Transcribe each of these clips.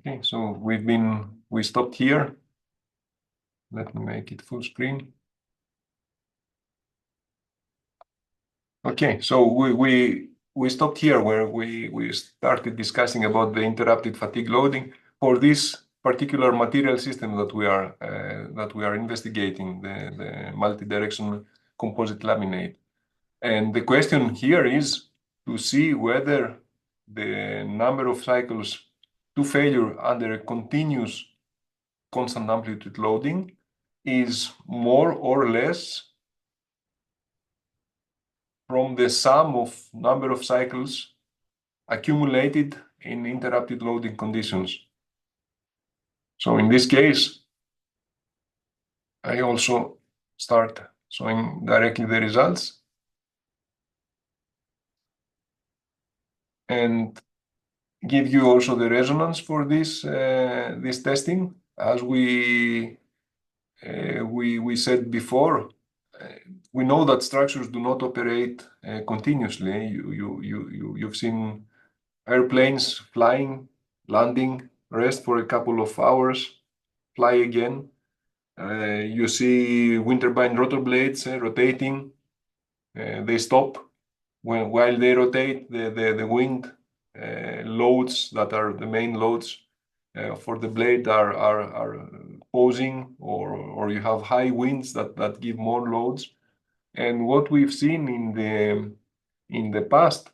Okay, so we stopped here. Let me make it full screen. Okay, so we stopped here where we started discussing about the interrupted fatigue loading for this particular material system that we are investigating, the multi-direction composite laminate. And the question here is to see whether the number of cycles to failure under a continuous constant amplitude loading is more or less from the sum of number of cycles accumulated in interrupted loading conditions. So in this case, I also start showing directly the results. And give you also the resonance for this this testing. As we said before, we know that structures do not operate continuously. You've seen airplanes flying, landing, rest for a couple of hours, fly again. You see wind turbine rotor blades rotating. They stop while they rotate. The wind loads that are the main loads for the blade are posing, or you have high winds that give more loads. And what we've seen in the past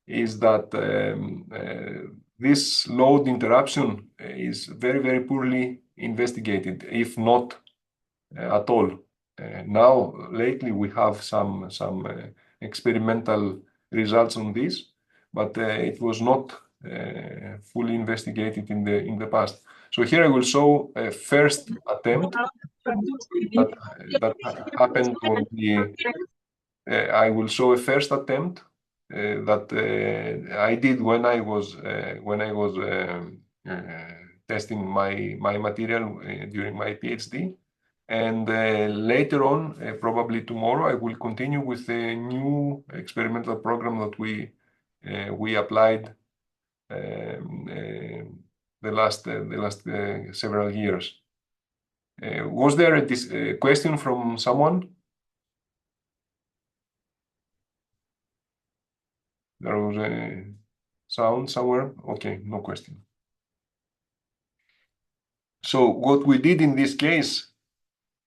is that this load interruption is very, very poorly investigated, if not at all. Now, lately, we have some experimental results on this, but it was not fully investigated in the past. So here I will show a first attempt that happened when I will show a first attempt that I did when I was testing my material during my PhD. And later on, probably tomorrow, I will continue with a new experimental program that we applied the last several years. Was there a question from someone? There was a sound somewhere. Okay, no question. So what we did in this case,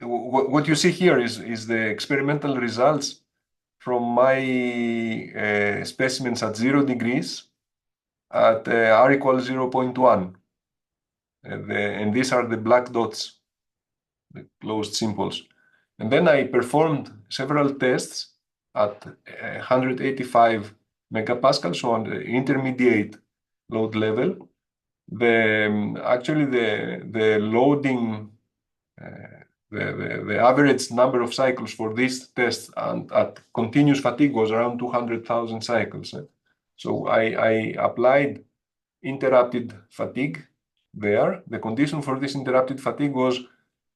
what you see here is the experimental results from my specimens at 0 degrees at r equals 0.1. And these are the black dots, the closed symbols. And then I performed several tests at 185 megapascals, so on the intermediate load level. Actually the loading, the average number of cycles for this test and at continuous fatigue was around 200,000 cycles. So I applied interrupted fatigue there. The condition for this interrupted fatigue was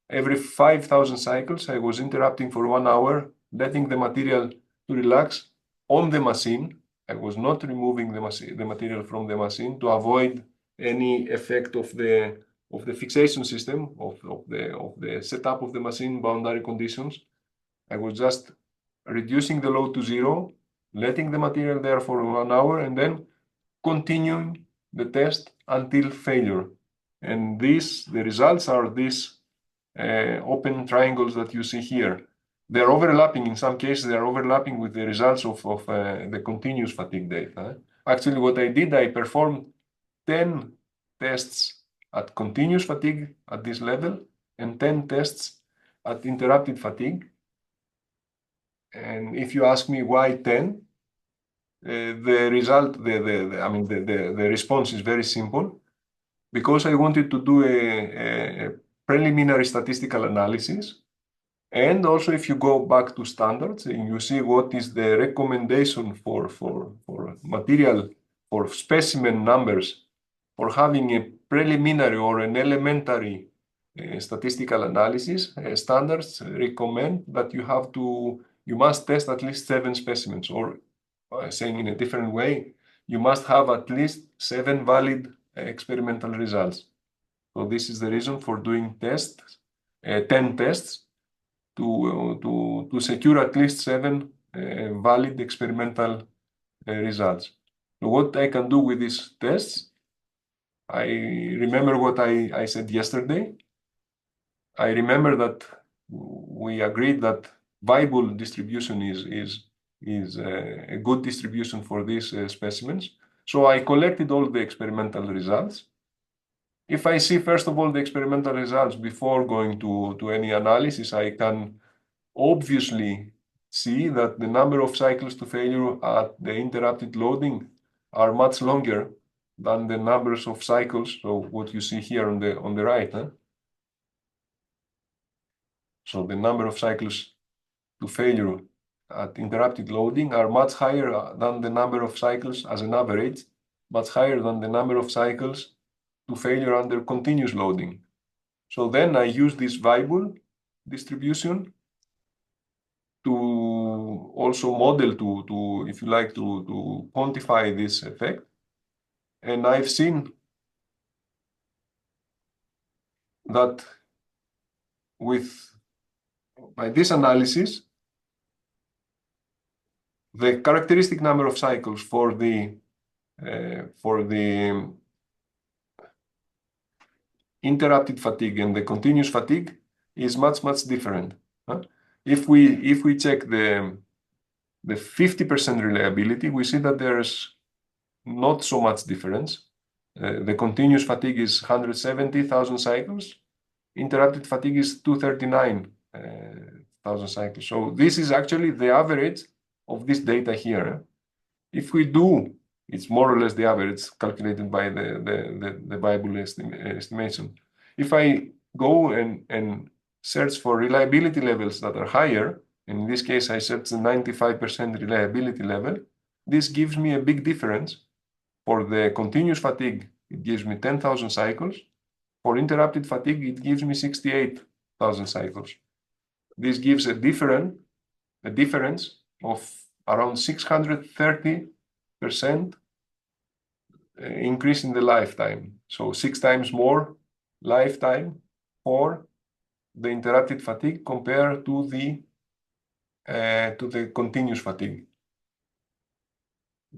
every 5,000 cycles, I was interrupting for 1 hour, letting the material to relax on the machine. I was not removing the material from the machine to avoid any effect of the fixation system of the setup of the machine boundary conditions. I was just reducing the load to 0, letting the material there for 1 hour, and then continuing the test until failure. And the results are these open triangles that you see here. They're overlapping. In some cases, they're overlapping with the results of the continuous fatigue data. Actually, what I did, I performed 10 tests at continuous fatigue at this level and 10 tests at interrupted fatigue. And if you ask me why 10, the result, the response is very simple. Because I wanted to do a preliminary statistical analysis. And also, if you go back to standards and you see what is the recommendation for material, for specimen numbers, for having a preliminary or an elementary statistical analysis, standards recommend that you must test at least 7 specimens, or saying in a different way, you must have at least 7 valid experimental results. So this is the reason for doing tests, 10 tests to secure at least 7 valid experimental results. So what I can do with these tests, I remember what I said yesterday. I remember that we agreed that viable distribution is a good distribution for these specimens. So I collected all the experimental results. If I see, first of all, the experimental results before going to any analysis, I can obviously see that the number of cycles to failure at the interrupted loading are much longer than the numbers of cycles. So what you see here on the right. So the number of cycles to failure at interrupted loading are much higher than the number of cycles as an average, much higher than the number of cycles to failure under continuous loading. So then I use this viable distribution to also model to if you like, to quantify this effect. And I've seen that by this analysis, the characteristic number of cycles for the interrupted fatigue and the continuous fatigue is much different. If we check the 50% reliability, we see that there's not so much difference. The continuous fatigue is 170,000 cycles. Interrupted fatigue is 239,000 cycles. So this is actually the average of this data here. If we do, it's more or less the average calculated by the viable estimation. If I go and search for reliability levels that are higher, and in this case I search the 95% reliability level, this gives me a big difference. For the continuous fatigue, it gives me 10,000 cycles. For interrupted fatigue, it gives me 68,000 cycles. This gives a difference of around 630% increase in the lifetime. So 6 times more lifetime for the interrupted fatigue compared to the continuous fatigue.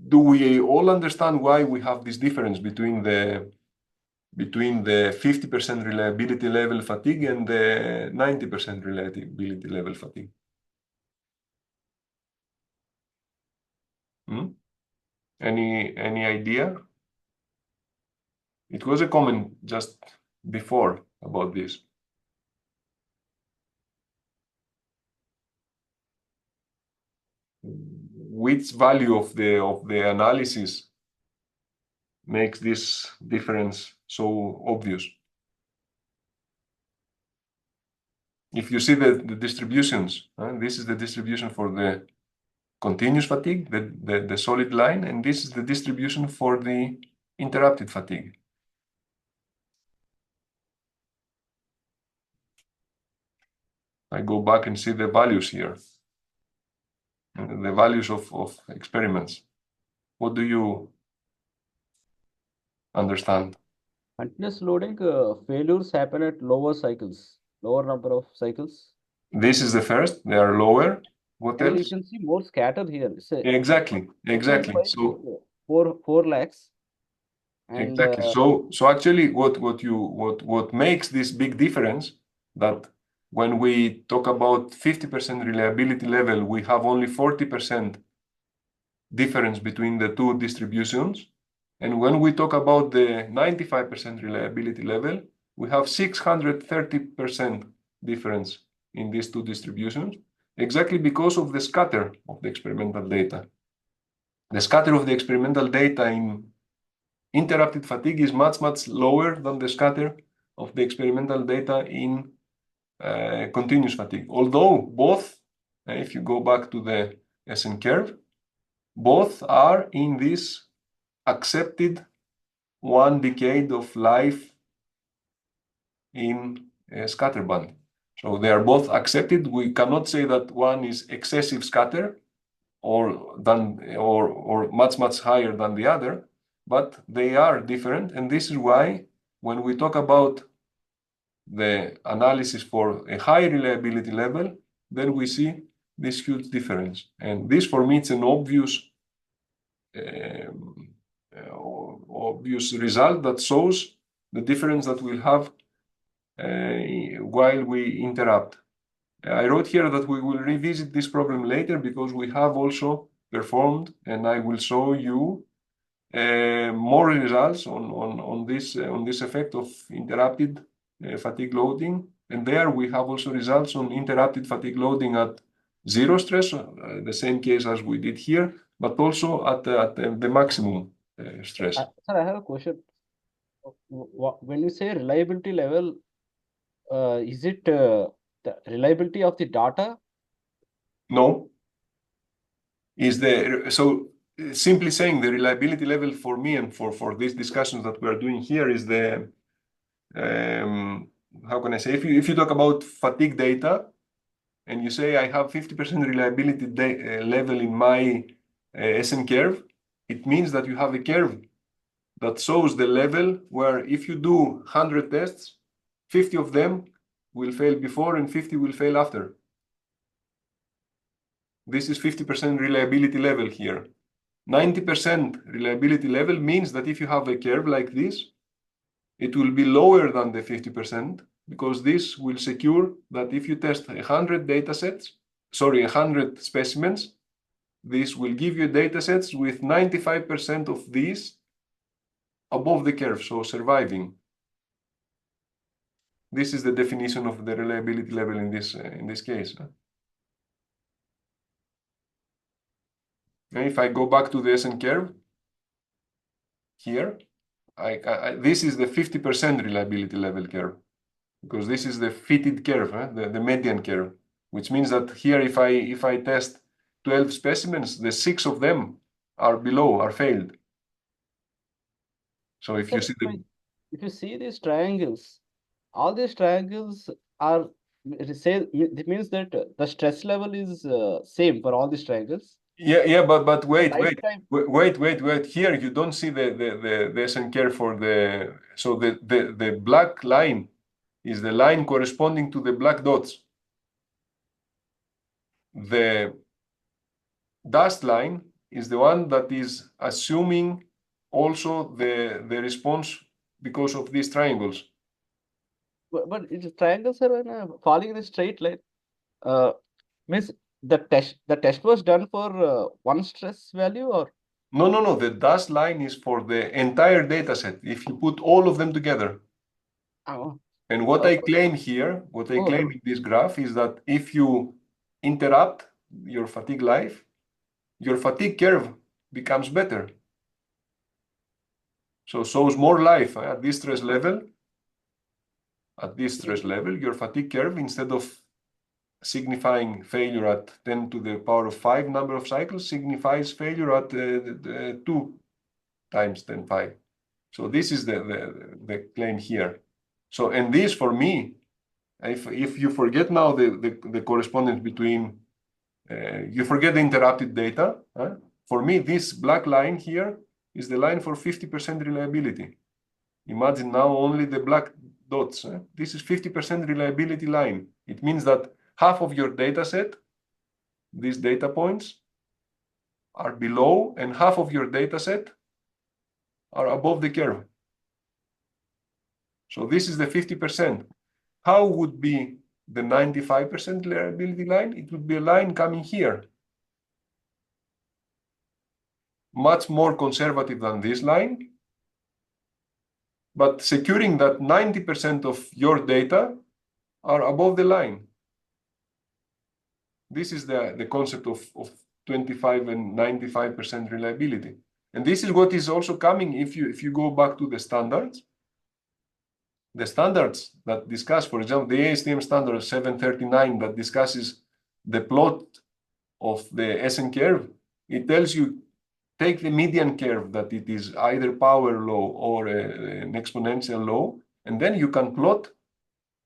Do we all understand why we have this difference between the 50% reliability level fatigue and the 90% reliability level fatigue? Any idea? It was a comment just before about this. Which value of the analysis makes this difference so obvious? If you see the distributions, this is the distribution for the continuous fatigue, the solid line, and this is the distribution for the interrupted fatigue. I go back and see the values here, the values of experiments. What do you understand? Continuous loading failures happen at lower number of cycles. This is the first, they are lower. What And else? you can see more scattered here. Exactly. So 4 lakhs. And, exactly. So actually, what makes this big difference, that when we talk about 50% reliability level, we have only 40% difference between the two distributions, and when we talk about the 95% reliability level, we have 630% difference in these two distributions, exactly because of the scatter of the experimental data. The scatter of the experimental data in interrupted fatigue is much lower than the scatter of the experimental data in continuous fatigue. Although both, if you go back to the SN curve, both are in this accepted 1 decade of life in a scatter band. So they are both accepted. We cannot say that one is excessive scatter or much higher than the other, but they are different. And this is why when we talk about the analysis for a high reliability level, then we see this huge difference. And this for me, it's an obvious result that shows the difference that we'll have while we interrupt. I wrote here that we will revisit this problem later because we have also performed, and I will show you more results on this effect of interrupted fatigue loading. And there we have also results on interrupted fatigue loading at zero stress, the same case as we did here, but also at the maximum stress. Sir, I have a question. When you say reliability level, is it the reliability of the data? No. So simply saying the reliability level for me and for these discussions that we are doing here is the how can I say, if you talk about fatigue data and you say I have 50% reliability level in my SN curve, it means that you have a curve that shows the level where if you do 100 tests, 50 of them will fail before and 50 will fail after. This is 50% reliability level here. 90% reliability level means that if you have a curve like this, it will be lower than the 50% because this will secure that if you test 100 specimens, this will give you data sets with 95% of these above the curve, so surviving. This is the definition of the reliability level in this case. And if I go back to the SN curve here, this is the 50% reliability level curve because this is the fitted curve, the median curve, which means that here if I test 12 specimens, the 6 of them are failed. So if you see if you see these triangles, all these triangles are it means that the stress level is same for all these triangles. Yeah, but wait. Here you don't see the SN curve for the black line is the line corresponding to the black dots. The dashed line is the one that is assuming also the response because of these triangles. But triangles are falling in a straight line. Means the test was done for one stress value or? No. The dashed line is for the entire data set. If you put all of them together. Oh. And what I claim here, in this graph is that if you interrupt your fatigue life, your fatigue curve becomes better. So shows more life at this stress level. At this stress level, your fatigue curve, instead of signifying failure at 10 to the power of 5 number of cycles, signifies failure at 2 times 10 5. So this is the claim here. So, and this for me, if you forget now the correspondence between, you forget the interrupted data, for me, this black line here is the line for 50% reliability. Imagine now only the black dots. This is 50% reliability line. It means that half of your data set, these data points, are below, and half of your data set are above the curve. So this is the 50%. How would be the 95% reliability line? It would be a line coming here. Much more conservative than this line, but securing that 90% of your data are above the line. This is the concept of 25 and 95% reliability. And this is what is also coming if you go back to the standards. The standards that discuss, for example, the ASTM standard 739 that discusses the plot of the SN curve, it tells you take the median curve that it is either power law or an exponential law, and then you can plot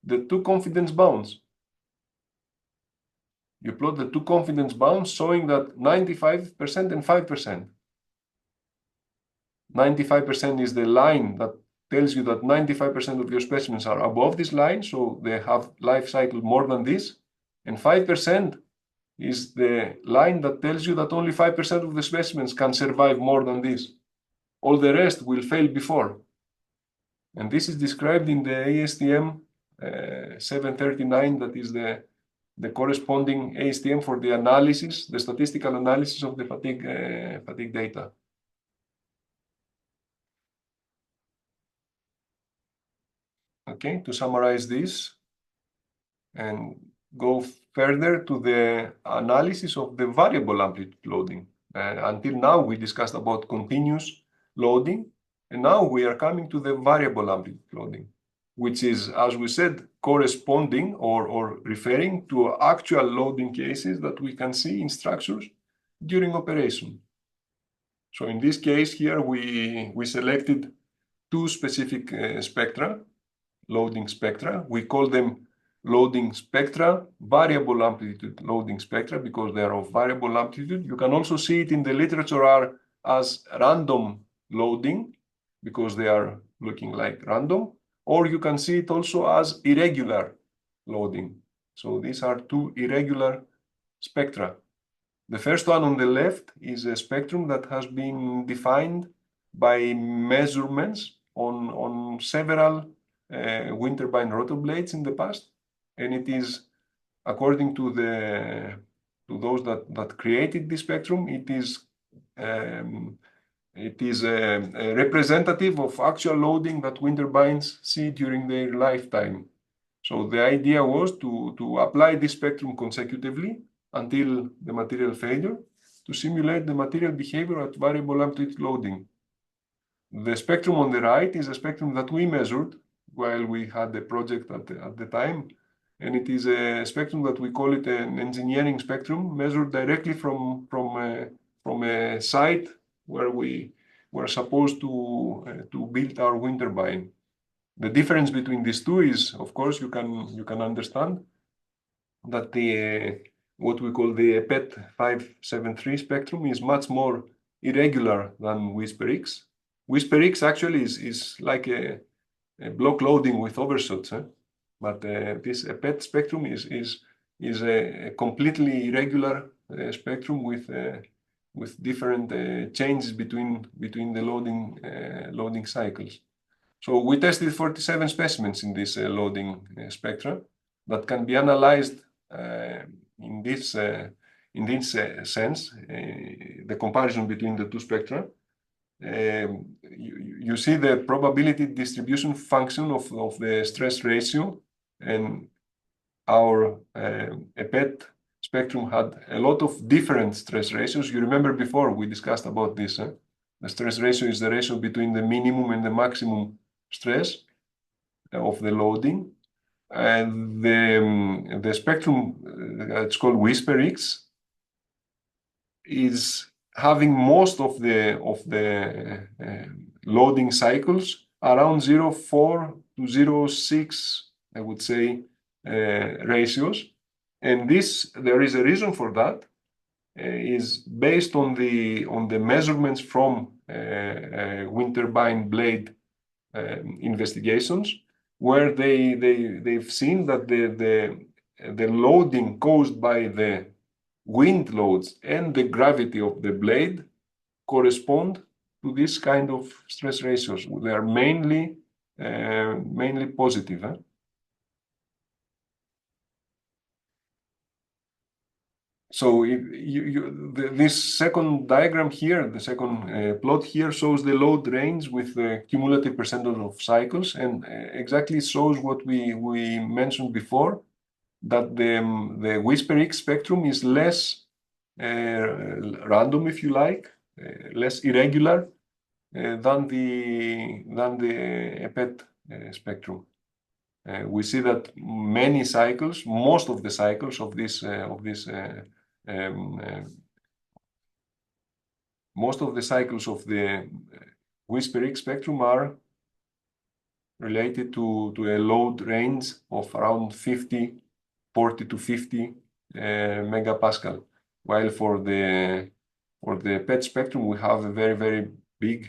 the two confidence bounds. You plot the two confidence bounds showing that 95% and 5%. 95% is the line that tells you that 95% of your specimens are above this line, so they have life cycle more than this, and 5% is the line that tells you that only 5% of the specimens can survive more than this. All the rest will fail before. And this is described in the ASTM 739, that is the corresponding ASTM for the analysis, the statistical analysis of the fatigue data. Okay, to summarize this and go further to the analysis of the variable amplitude loading. Until now, we discussed about continuous loading, and now we are coming to the variable amplitude loading, which is, as we said, corresponding or referring to actual loading cases that we can see in structures during operation. So in this case here, we selected two specific spectra, loading spectra. We call them loading spectra, variable amplitude loading spectra, because they are of variable amplitude. You can also see it in the literature as random loading, because they are looking like random, or you can see it also as irregular loading. So these are two irregular spectra. The first one on the left is a spectrum that has been defined by measurements on several wind turbine rotor blades in the past, and it is, according to those that created this spectrum, it is a representative of actual loading that wind turbines see during their lifetime. So the idea was to apply this spectrum consecutively until the material failure, to simulate the material behavior at variable amplitude loading. The spectrum on the right is a spectrum that we measured while we had the project at the time, and it is a spectrum that we call it an engineering spectrum, measured directly from a site where we were supposed to build our wind turbine. The difference between these two is, of course, you can understand that what we call the PET 573 spectrum is much more irregular than WhisperX. WhisperX actually is like a block loading with overshoots, but this PET spectrum is a completely irregular spectrum with different changes between the loading cycles. So we tested 47 specimens in this loading spectra that can be analyzed in this sense, the comparison between the two spectra. You see the probability distribution function of the stress ratio, and our PET spectrum had a lot of different stress ratios. You remember before we discussed about this. The stress ratio is the ratio between the minimum and the maximum stress of the loading. And the spectrum, it's called WhisperX, is having most of the loading cycles around 0.4 to 0.6, I would say, ratios. And there is a reason for that, is based on the measurements from wind turbine blade investigations, where they've seen that the loading caused by the wind loads and the gravity of the blade correspond to this kind of stress ratios. They are mainly positive. So this second diagram here, the second plot here, shows the load range with the cumulative percentage of cycles, and exactly shows what we mentioned before, that the WhisperX spectrum is less random, if you like, less irregular than the PET spectrum. We see that many cycles, most of the cycles of this most of the cycles of the WhisperX spectrum are related to a load range of around 40 to 50 megapascal, while for the PET spectrum we have a very, very big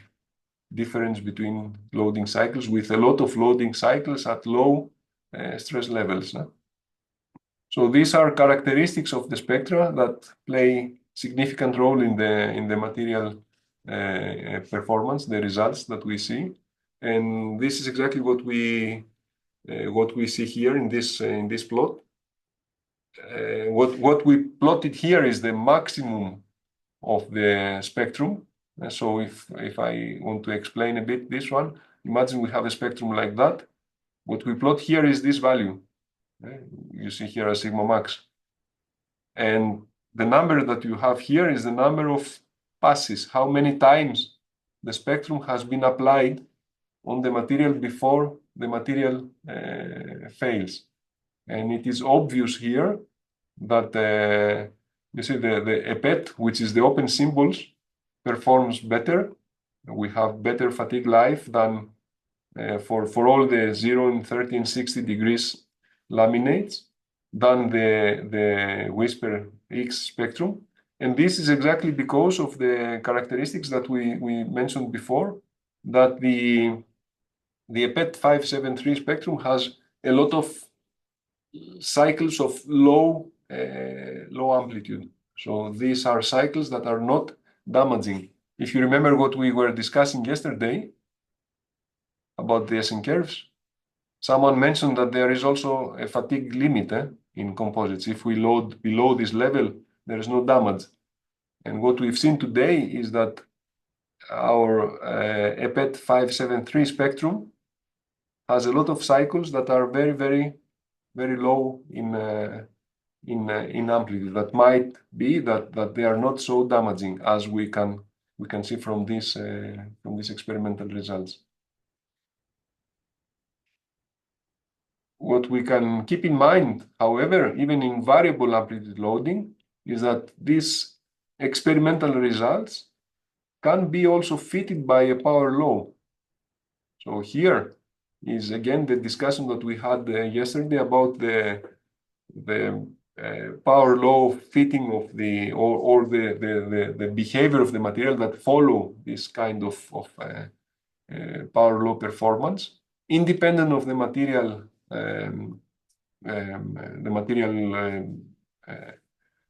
difference between loading cycles with a lot of loading cycles at low stress levels. So these are characteristics of the spectra that play significant role in the material performance, the results that we see, and this is exactly what we see here in this plot. What we plotted here is the maximum of the spectrum. So if I want to explain a bit this one, imagine we have a spectrum like that. What we plot here is this value. You see here a sigma max. And the number that you have here is the number of passes, how many times the spectrum has been applied on the material before the material fails. And it is obvious here that you see the EPET, which is the open symbols, performs better. We have better fatigue life than for all the 0 and 30 and 60 degrees laminates than the Whisper X spectrum. And this is exactly because of the characteristics that we mentioned before, that the EPET 573 spectrum has a lot of cycles of low amplitude. So these are cycles that are not damaging. If you remember what we were discussing yesterday about the SN curves, someone mentioned that there is also a fatigue limit in composites. If we load below this level, there is no damage. And what we've seen today is that our EPET 573 spectrum has a lot of cycles that are very, very, very low in amplitude. That might be that they are not so damaging as we can see from these experimental results. What we can keep in mind, however, even in variable amplitude loading, is that these experimental results can be also fitted by a power law. So here is again the discussion that we had yesterday about the power law fitting of the behavior of the material that follow this kind of power law performance, independent of the material.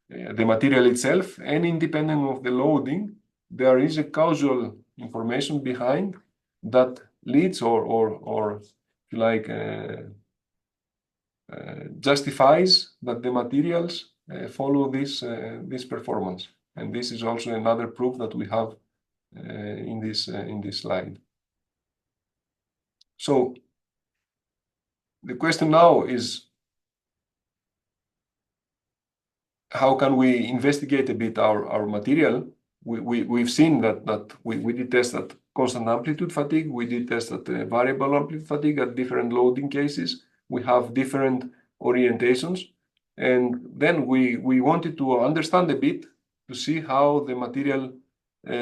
The material itself, and independent of the loading, there is a causal information behind that leads or if you like justifies that the materials follow this performance. And this is also another proof that we have in this slide. So the question now is, how can we investigate a bit our material? We've seen that we did test at constant amplitude fatigue, we did test at variable amplitude fatigue at different loading cases. We have different orientations. And then we wanted to understand a bit to see how the material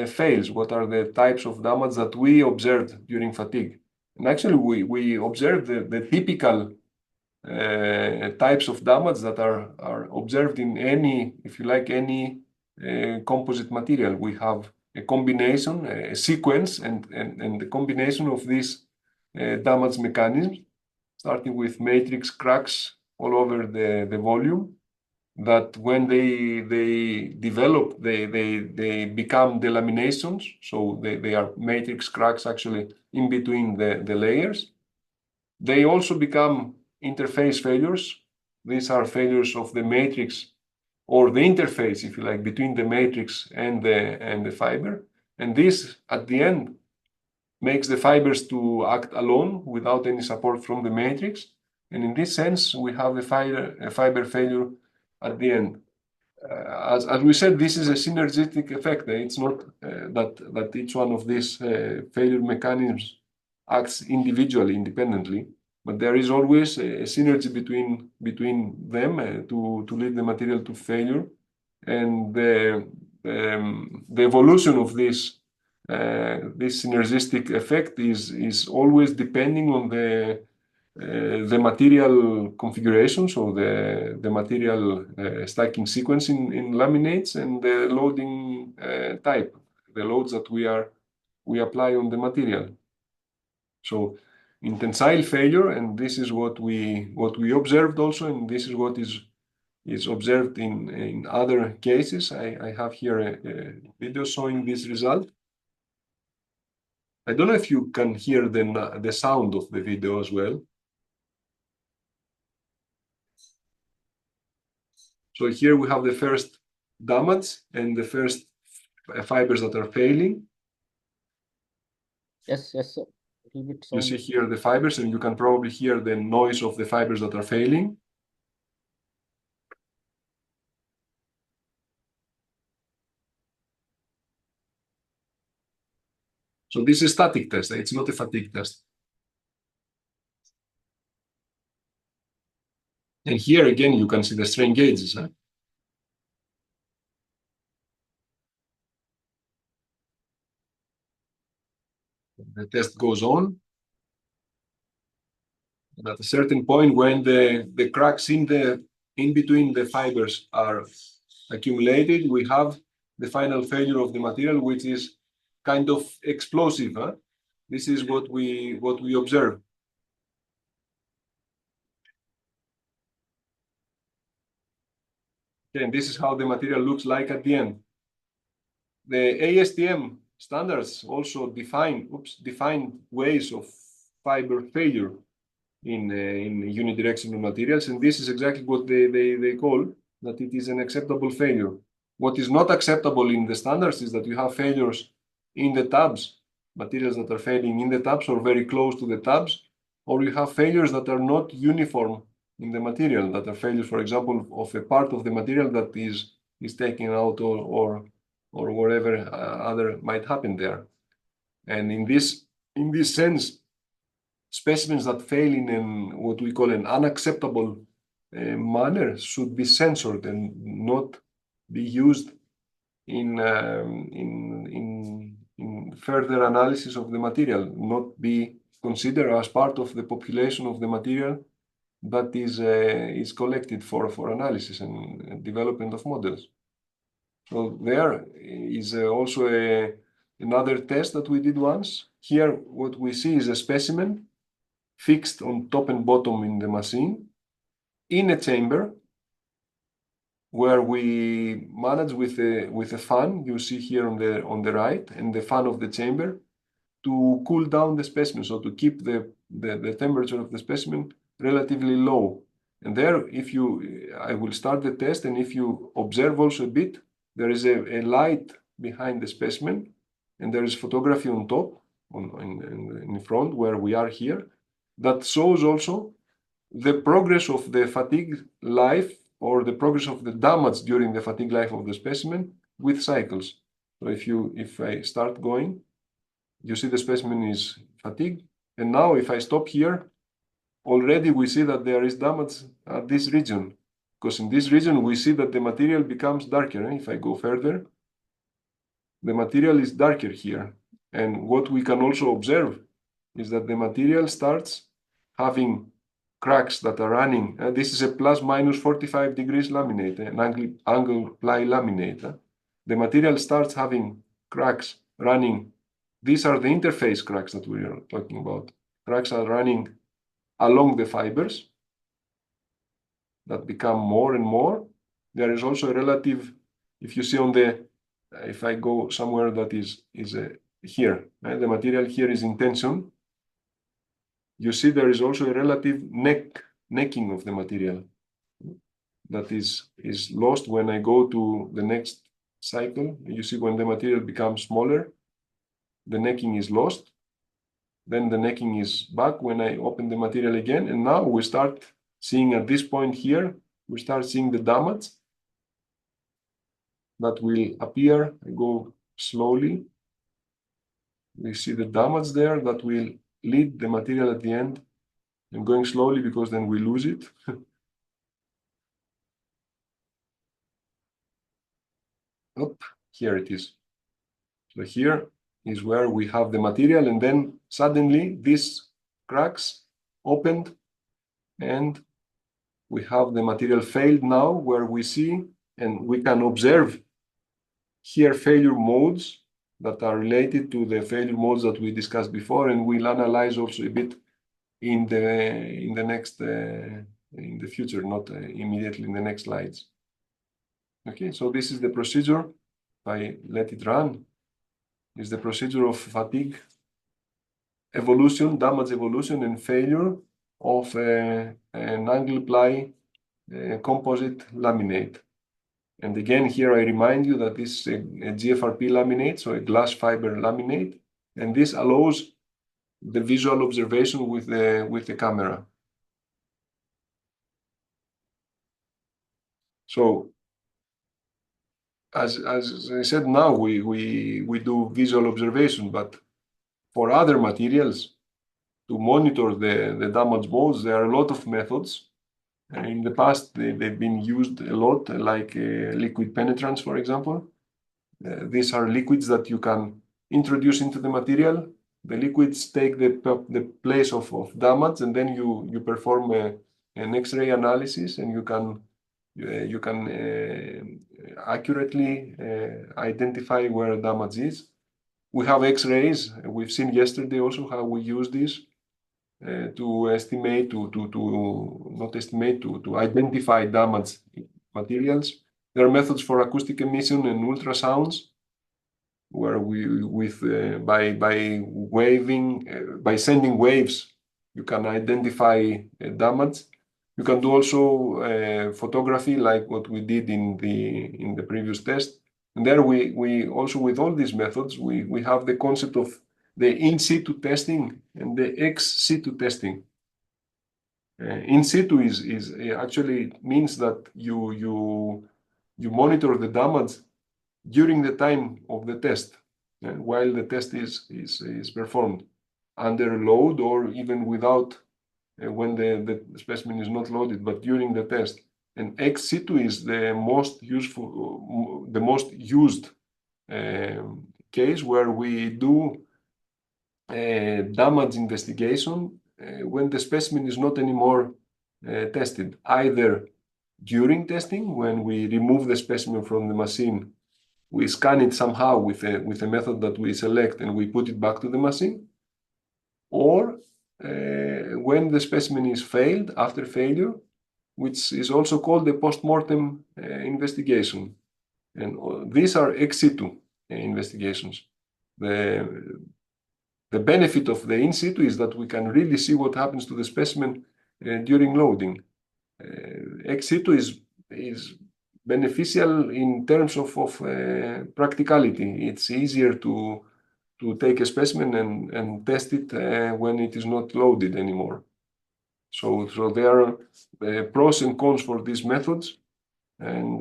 fails, what are the types of damage that we observed during fatigue. And actually, we observed the typical types of damage that are observed in any, if you like, any composite material. We have a combination, a sequence, and the combination of these damage mechanisms, starting with matrix cracks all over the volume, that when they develop, they become delaminations. So they are matrix cracks actually in between the layers. They also become interface failures. These are failures of the matrix or the interface, if you like, between the matrix and the fiber. And this, at the end, makes the fibers to act alone without any support from the matrix. And in this sense, we have a fiber failure at the end. As we said, this is a synergistic effect. It's not that each one of these failure mechanisms acts individually, independently, but there is always a synergy between them to lead the material to failure. And the evolution of this synergistic effect is always depending on the material configuration, so the material stacking sequence in laminates, and the loading type, the loads that we are we apply on the material. So in tensile failure, and this is what we observed also, and this is what is observed in other cases. I have here a video showing this result. I don't know if you can hear the sound of the video as well. So here we have the first damage and the first fibers that are failing. Yes, sir. You see here the fibers, and you can probably hear the noise of the fibers that are failing. So this is a static test. It's not a fatigue test. And here again, you can see the strain gauges. The test goes on. And at a certain point, when the cracks in between the fibers are accumulated, we have the final failure of the material, which is kind of explosive. This is what we observe. Okay, and this is how the material looks like at the end. The ASTM standards also define ways of fiber failure in unidirectional materials, and this is exactly what they call that it is an acceptable failure. What is not acceptable in the standards is that you have failures in the tabs, materials that are failing in the tabs or very close to the tabs, or you have failures that are not uniform in the material, that are failures, for example, of a part of the material that is taken out or whatever other might happen there. And in this sense, specimens that fail in what we call an unacceptable manner should be censored and not be used in further analysis of the material, not be considered as part of the population of the material that is collected for analysis and development of models. So there is also another test that we did once. Here, what we see is a specimen fixed on top and bottom in the machine in a chamber where we manage with a fan, you see here on the right, and the fan of the chamber to cool down the specimen, so to keep the temperature of the specimen relatively low. And there, I will start the test, and if you observe also a bit, there is a light behind the specimen, and there is photography on top, in front where we are here, that shows also the progress of the fatigue life or the progress of the damage during the fatigue life of the specimen with cycles. So if I start going, you see the specimen is fatigued. And now if I stop here, already we see that there is damage at this region, because in this region we see that the material becomes darker. If I go further, the material is darker here. And what we can also observe is that the material starts having cracks that are running. This is a plus minus 45 degrees laminate, an angle ply laminate. The material starts having cracks running. These are the interface cracks that we are talking about. Cracks are running along the fibers that become more and more. There is also a relative, if you see if I go somewhere that is here, right? The material here is in tension. You see there is also a relative necking of the material that is lost when I go to the next cycle. You see when the material becomes smaller, the necking is lost. Then the necking is back when I open the material again. And now we start seeing at this point here, we start seeing the damage that will appear. I go slowly. We see the damage there that will lead the material at the end. I'm going slowly because then we lose it. Oh, here it is. So here is where we have the material, and then suddenly these cracks opened and we have the material failed now, where we see and we can observe here failure modes that are related to the failure modes that we discussed before, and we'll analyze also a bit in the next in the future, not immediately in the next slides. Okay, so this is the procedure. If I let it run, is the procedure of fatigue evolution, damage evolution, and failure of an angle ply composite laminate. And again, here I remind you that this is a GFRP laminate, so a glass fiber laminate, and this allows the visual observation with the camera. So, as I said, now we do visual observation, but for other materials to monitor the damage modes, there are a lot of methods. In the past, they've been used a lot, like liquid penetrants, for example. These are liquids that you can introduce into the material. The liquids take the place of damage, and then you perform an X-ray analysis, and you can accurately identify where damage is. We have X-rays. We've seen yesterday also how we use this to estimate, to identify damaged materials. There are methods for acoustic emission and ultrasounds, where by sending waves, you can identify damage. You can do also photography, like what we did in the previous test. And there we also, with all these methods, we have the concept of the in situ testing and the ex situ testing. In situ is actually means that you monitor the damage during the time of the test, while the test is performed under load, or even without, when the specimen is not loaded, but during the test. And ex situ is the most useful, the most used case, where we do damage investigation when the specimen is not anymore tested, either during testing, when we remove the specimen from the machine, we scan it somehow with a method that we select, and we put it back to the machine, or when the specimen is failed, after failure, which is also called the post-mortem investigation. And these are ex situ investigations. The benefit of the in situ is that we can really see what happens to the specimen during loading. Ex situ is beneficial in terms of practicality. It's easier to take a specimen and test it when it is not loaded anymore. So there are pros and cons for these methods, and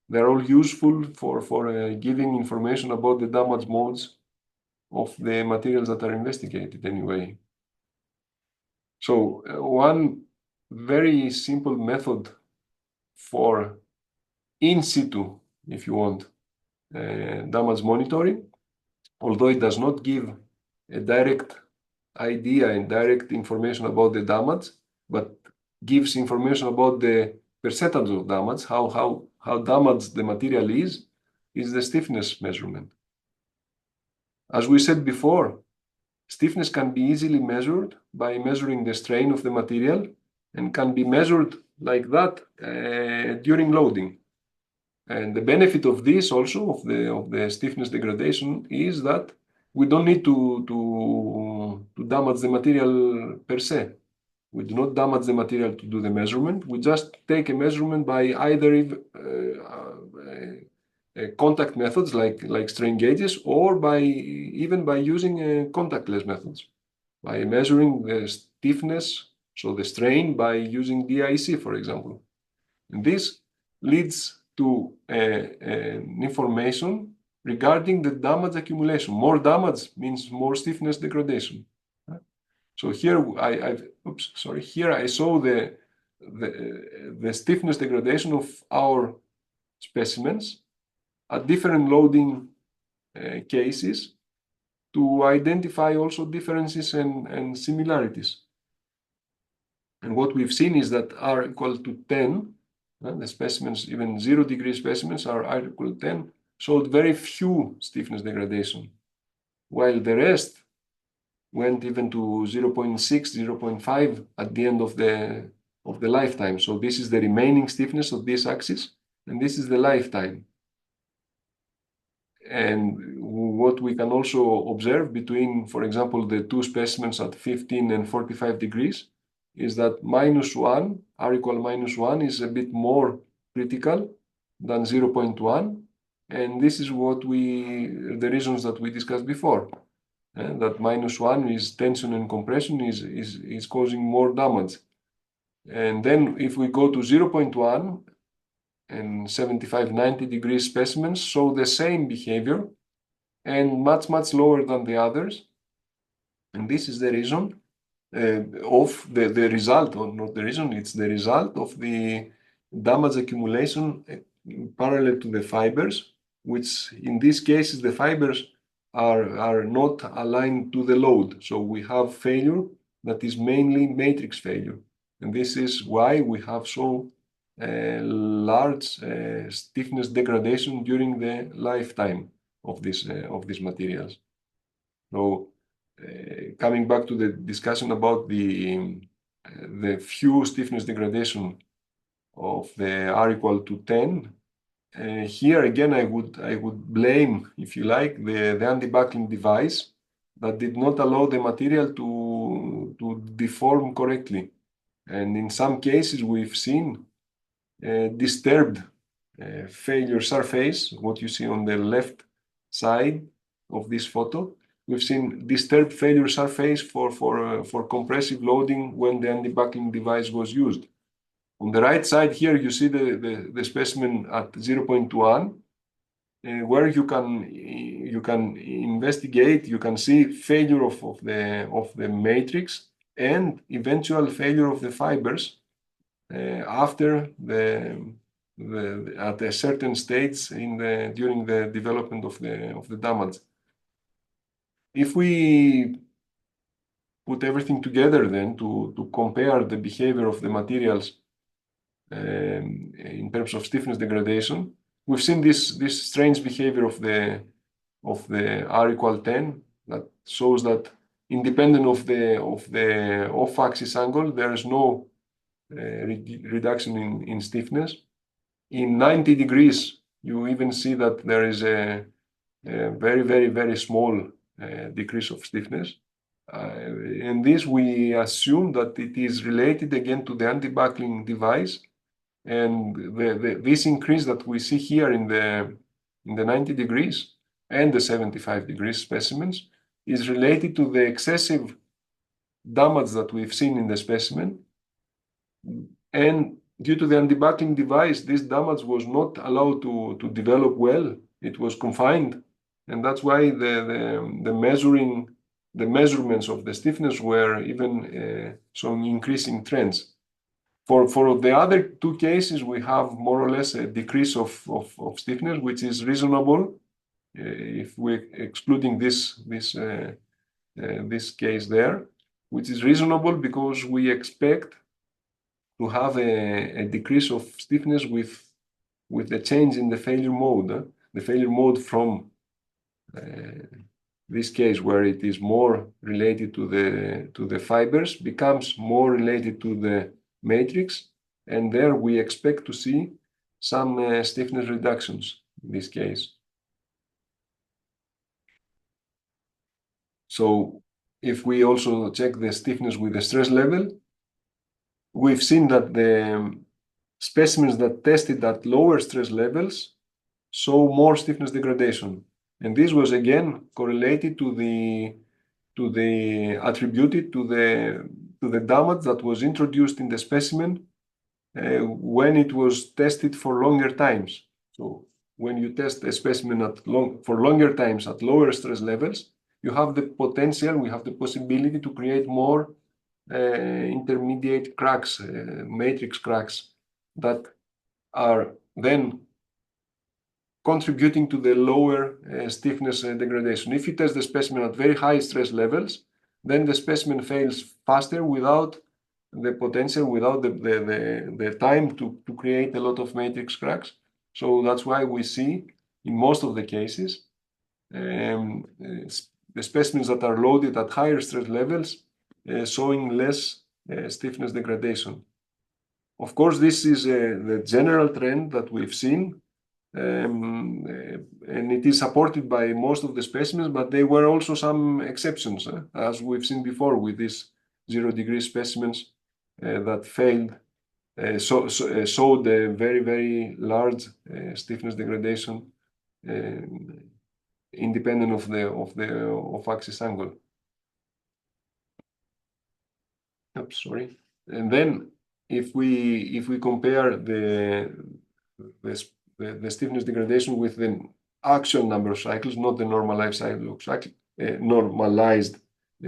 they're all useful for giving information about the damage modes of the materials that are investigated anyway. So one very simple method for in situ, if you want, damage monitoring, although it does not give a direct idea and direct information about the damage, but gives information about the percentage of damage, how damaged the material is the stiffness measurement. As we said before, stiffness can be easily measured by measuring the strain of the material, and can be measured like that during loading. And the benefit of this also, of the stiffness degradation, is that we don't need to damage the material per se. We do not damage the material to do the measurement. We just take a measurement by either contact methods like strain gauges, or even by using contactless methods, by measuring the stiffness, so the strain, by using DIC, for example. And this leads to information regarding the damage accumulation. More damage means more stiffness degradation. So here here I saw the stiffness degradation of our specimens at different loading cases, to identify also differences and similarities. And what we've seen is that R equal to 10, the specimens, even 0 degree specimens, are R equal to 10, showed very few stiffness degradation, while the rest went even to 0.6, 0.5 at the end of the lifetime. So this is the remaining stiffness of this axis, and this is the lifetime. And what we can also observe between, for example, the two specimens at 15 and 45 degrees is that -1, R equal -1 is a bit more critical than 0.1. And this is the reasons that we discussed before. That -1 is tension and compression is causing more damage. And then if we go to 0.1 and 75, 90 degrees specimens show the same behavior and much, much lower than the others. And this is the reason of the result, or not the reason, it's the result of the damage accumulation parallel to the fibers, which in these cases, the fibers are not aligned to the load. So we have failure that is mainly matrix failure. And this is why we have so large stiffness degradation during the lifetime of these materials. So coming back to the discussion about the few stiffness degradation of the R equal to 10, here again I would blame, if you like, the anti-buckling device that did not allow the material to deform correctly. And in some cases we've seen disturbed failure surface, what you see on the left side of this photo. We've seen disturbed failure surface for compressive loading when the anti-buckling device was used. On the right side here, you see the specimen at 0.1, where you can investigate, you can see failure of the matrix and eventual failure of the fibers after at a certain stage during the development of the damage. If we put everything together then to compare the behavior of the materials in terms of stiffness degradation, we've seen this strange behavior of the R equal 10 that shows that independent of the off-axis angle, there is no reduction in stiffness. In 90 degrees, you even see that there is a very, very, very small decrease of stiffness. And this we assume that it is related again to the anti-buckling device, and this increase that we see here in the 90 degrees and the 75 degrees specimens is related to the excessive damage that we've seen in the specimen. And due to the anti-buckling device, this damage was not allowed to develop well. It was confined, and that's why the measurements of the stiffness were even showing increasing trends. For the other two cases, we have more or less a decrease of stiffness, which is reasonable if we're excluding this case there, which is reasonable because we expect to have a decrease of stiffness with the change in the failure mode. The failure mode from this case where it is more related to the fibers becomes more related to the matrix, and there we expect to see some stiffness reductions in this case. So if we also check the stiffness with the stress level, we've seen that the specimens that tested at lower stress levels show more stiffness degradation. And this was again correlated attributed to the damage that was introduced in the specimen when it was tested for longer times. So when you test a specimen for longer times at lower stress levels, you have the potential, we have the possibility to create more intermediate cracks, matrix cracks that are then contributing to the lower stiffness degradation. If you test the specimen at very high stress levels, then the specimen fails faster without the potential, without the time to create a lot of matrix cracks. So that's why we see in most of the cases. The specimens that are loaded at higher stress levels showing less stiffness degradation. Of course, this is the general trend that we've seen, and it is supported by most of the specimens, but there were also some exceptions, as we've seen before with these 0-degree specimens that failed, showed a very, very large stiffness degradation independent of the off-axis angle. Oops, sorry. And then if we compare the stiffness degradation with the actual number of cycles, not the normalized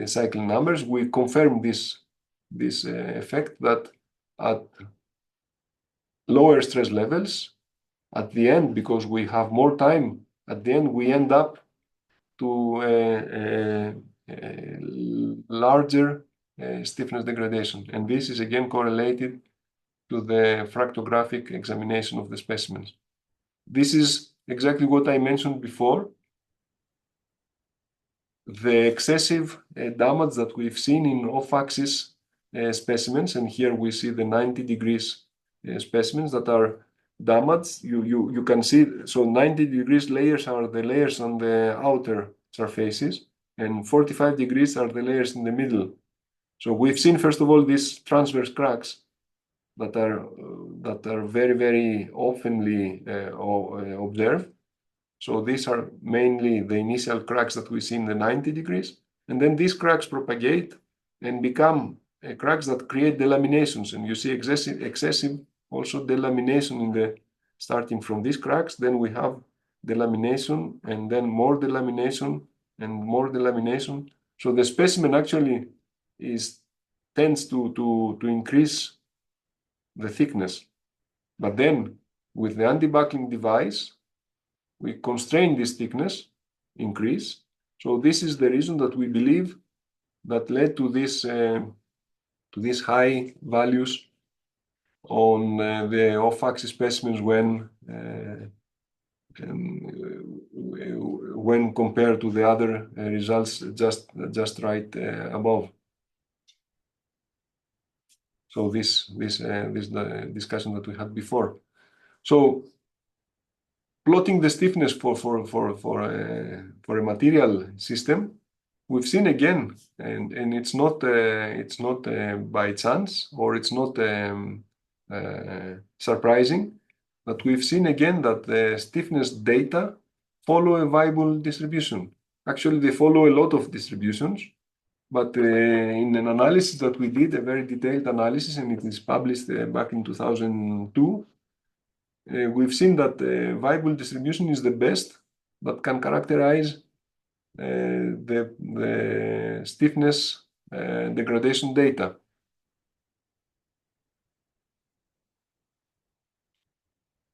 cycle numbers, we confirm this effect that at lower stress levels, at the end, because we have more time, at the end we end up to a larger stiffness degradation. And this is again correlated to the fractographic examination of the specimens. This is exactly what I mentioned before. The excessive damage that we've seen in off-axis specimens, and here we see the 90 degrees specimens that are damaged. You can see, so 90 degrees layers are the layers on the outer surfaces, and 45 degrees are the layers in the middle. So we've seen, first of all, these transverse cracks that are very, very oftenly observed. So these are mainly the initial cracks that we see in the 90 degrees. And then these cracks propagate and become cracks that create delaminations. And you see excessive also delamination in the, starting from these cracks. Then we have delamination, and then more delamination and more delamination. So the specimen actually tends to increase the thickness. But then with the anti-buckling device, we constrain this thickness increase. So this is the reason that we believe that led to these high values on the off-axis specimens when compared to the other results just right above. So this the discussion that we had before. So plotting the stiffness for a material system, we've seen again, and it's not by chance, or it's not surprising, that we've seen again that the stiffness data follow a viable distribution. Actually, they follow a lot of distributions, but in an analysis that we did, a very detailed analysis, and it is published back in 2002, we've seen that viable distribution is the best that can characterize the stiffness degradation data.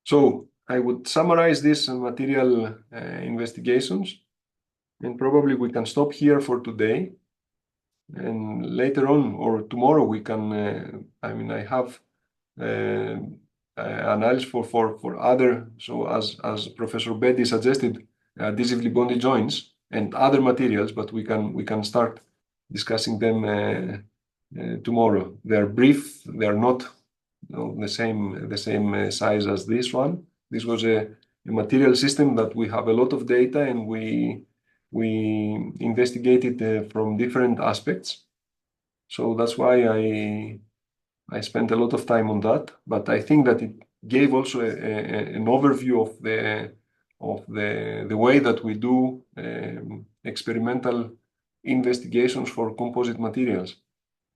So I would summarize these material investigations, and probably we can stop here for today. And later on, or tomorrow, we can, I have analysis for other, so as Professor Bedi suggested, adhesively bonded joints and other materials, but we can start discussing them tomorrow. They're brief, they're not the same size as this one. This was a material system that we have a lot of data, and we investigated from different aspects. So that's why I spent a lot of time on that. But I think that it gave also an overview of the way that we do experimental investigations for composite materials.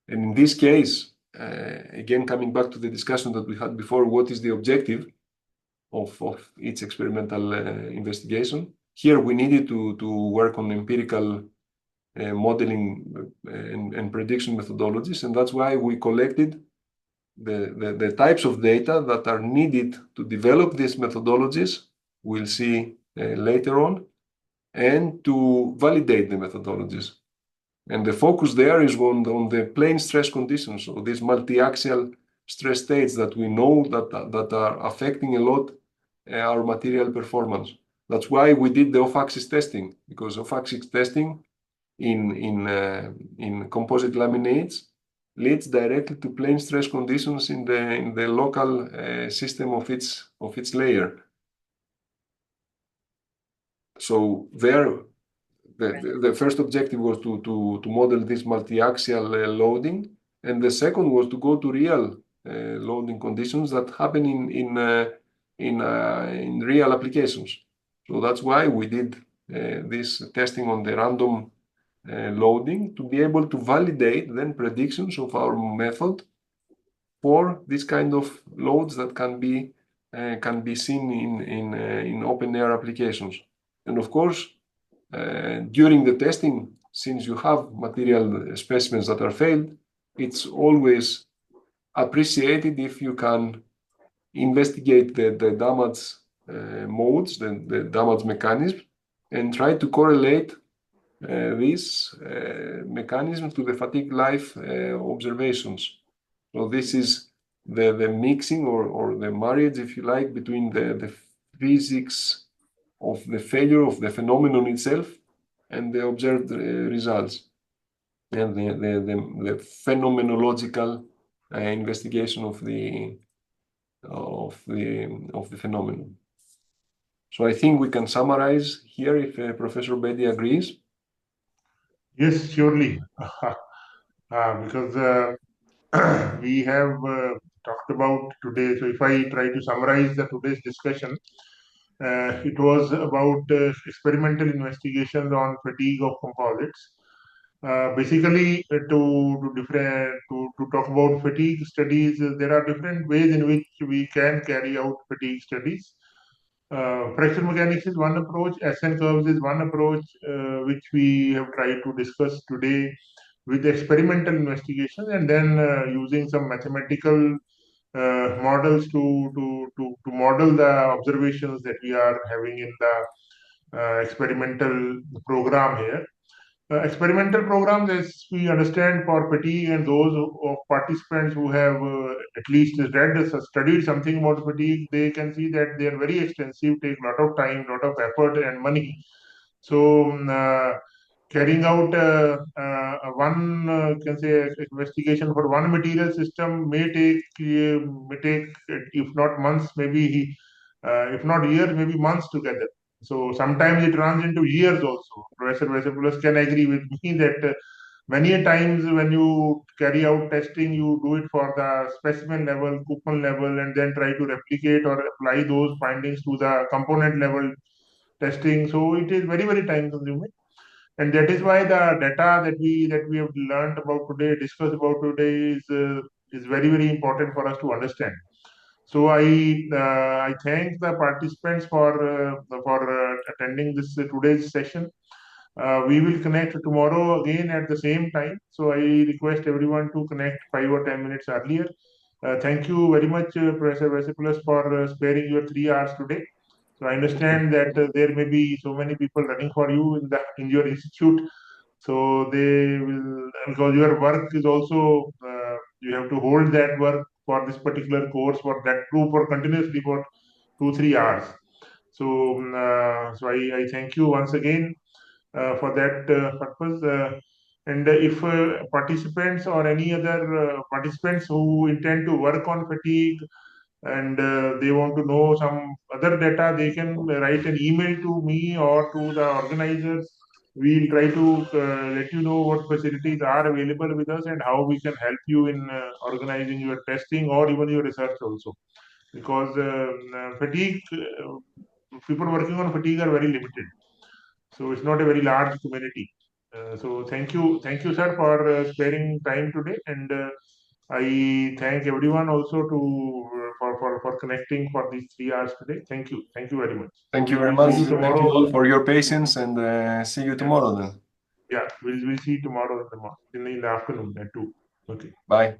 And in this case, again, coming back to the discussion that we had before, what is the objective of each experimental investigation? Here we needed to work on empirical modeling and prediction methodologies, and that's why we collected the types of data that are needed to develop these methodologies, we'll see later on, and to validate the methodologies. And the focus there is on the plane stress conditions, so these multi-axial stress states that we know that are affecting a lot our material performance. That's why we did the off-axis testing, because off-axis testing in composite laminates leads directly to plane stress conditions in the local system of its layer. So there, the first objective was to model this multi-axial loading, and the second was to go to real loading conditions that happen in real applications. So that's why we did this testing on the random loading to be able to validate then predictions of our method for this kind of loads that can be seen in open air applications. And of course, during the testing, since you have material specimens that are failed, it's always appreciated if you can investigate the damage modes, the damage mechanisms, and try to correlate this mechanism to the fatigue life observations. So this is the mixing or the marriage, if you like, between the physics of the failure of the phenomenon itself and the observed results, and the phenomenological investigation of the phenomenon. So I think we can summarize here if Professor Bedi agrees. Yes, surely, because we have talked about today. So if I try to summarize the today's discussion, it was about experimental investigations on fatigue of composites. Basically, to talk about fatigue studies, there are different ways in which we can carry out fatigue studies. Fracture mechanics is one approach, SN curves is one approach, which we have tried to discuss today with experimental investigation, and then using some mathematical models to model the observations that we are having in the experimental program here. Experimental programs, as we understand, for fatigue, and those of participants who have at least studied something about fatigue, they can see that they are very extensive, take a lot of time, lot of effort and money. So carrying out one can say investigation for one material system may take if not months, maybe if not years, maybe months together. So sometimes it runs into years also. Professor Vassilopoulos can agree with me that many a times when you carry out testing, you do it for the specimen level, coupon level, and then try to replicate or apply those findings to the component level testing. So it is very, very time consuming. And that is why the data that we have learned about today, discussed about today, is very, very important for us to understand. So I thank the participants for attending this today's session. We will connect tomorrow again at the same time. So I request everyone to connect 5 or 10 minutes earlier. Thank you very much, Professor Vassilopoulos, for sparing your 3 hours today. So I understand that there may be so many people running for you in your institute. So they will, because your work is also you have to hold that work for this particular course for that group or continuously for 2-3 hours. So so I thank you once again for that purpose. And if participants or any other participants who intend to work on fatigue and they want to know some other data, they can write an email to me or to the organizers. We'll try to let you know what facilities are available with us and how we can help you in organizing your testing or even your research also. Because fatigue, people working on fatigue are very limited. So it's not a very large community. So thank you, sir, for sparing time today, and I thank everyone also for connecting for these 3 hours today. Thank you very much. Thank you very much. Thank you all for your patience, and see you tomorrow then. Yeah, we'll see you tomorrow in the afternoon at 2. Okay. Bye.